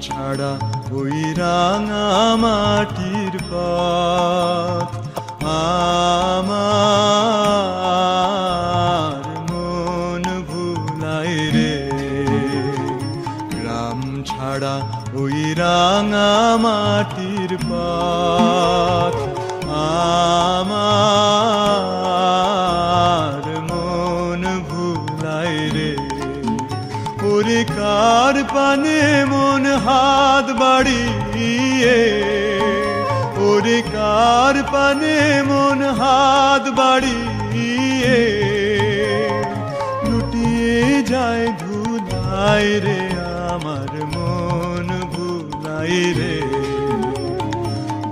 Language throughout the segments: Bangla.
ছাড়া ওই রাঙা মাটির পথ আমার মন ভুলাই রে। গ্রাম ছাড়া ওই রাঙা মাটির পথ আমার মন ভুলাই রে। ওরে কার পানে মন হাত বাড়িয়ে, ওরে কার পানে মন হাত বাড়িয়ে লুটিয়ে যায় ধুলাই রে। আমার মন ভুলাই রে।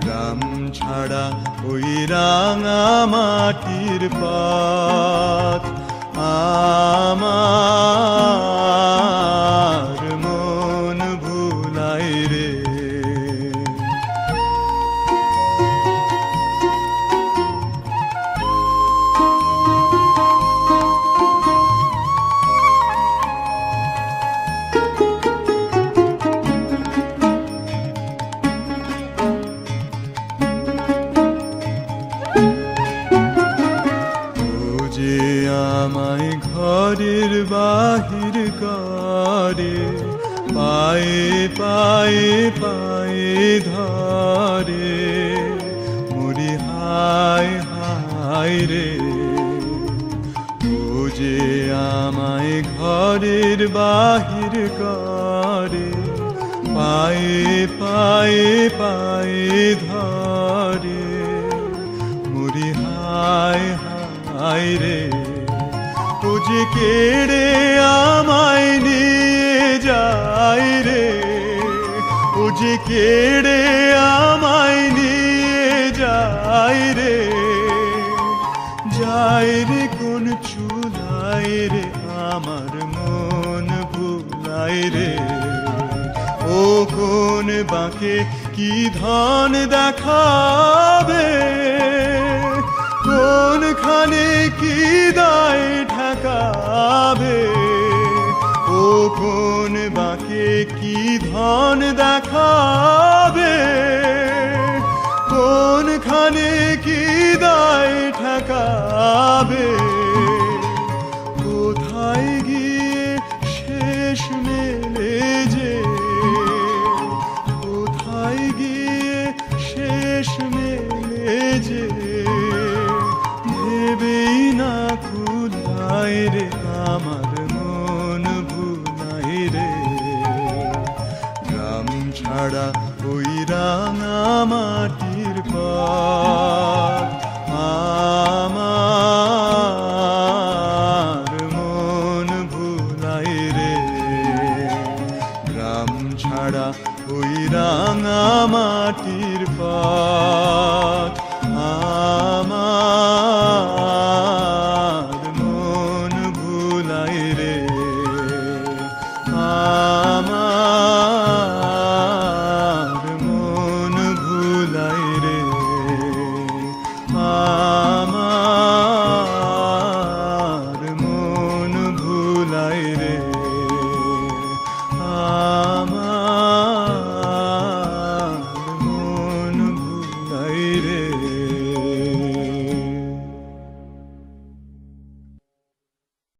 গ্রাম ছাড়া ওই রাঙা মাটির পথ আমার মন ভুলাই রে। আমায় ঘরের বাহির করে, পায়ে পায়ে পায়ে ধরে মরি হায় হায় রে। ও যে আমায় ঘরের বাহির করে, পায়ে পায়ে পায়ে ধরে মরি হায় হায় রে। ও যে কেড়ে আমায় নিয়ে যায় রে, ও যে কেড়ে আমায় নিয়ে যায় রে। যায় রে কোন চুলাই রে, আমার মন ভুলাই রে। ও কোন বাঁকে কি ধন দেখাবে, কোনখানে কি দায় ঠেকাবে। ও কোন বাঁকে কি ধন দেখাবে, কোনখানে কি দায় ঠেকাবে। কোথায় গিয়ে শেষ মেলে যে, কোথায় গিয়ে শেষ মেলে যে ভেবেই না কুলাই রে। আমার মন ভুলাই রে। গ্রাম ছাড়া ওই রাঙা মাটির পথ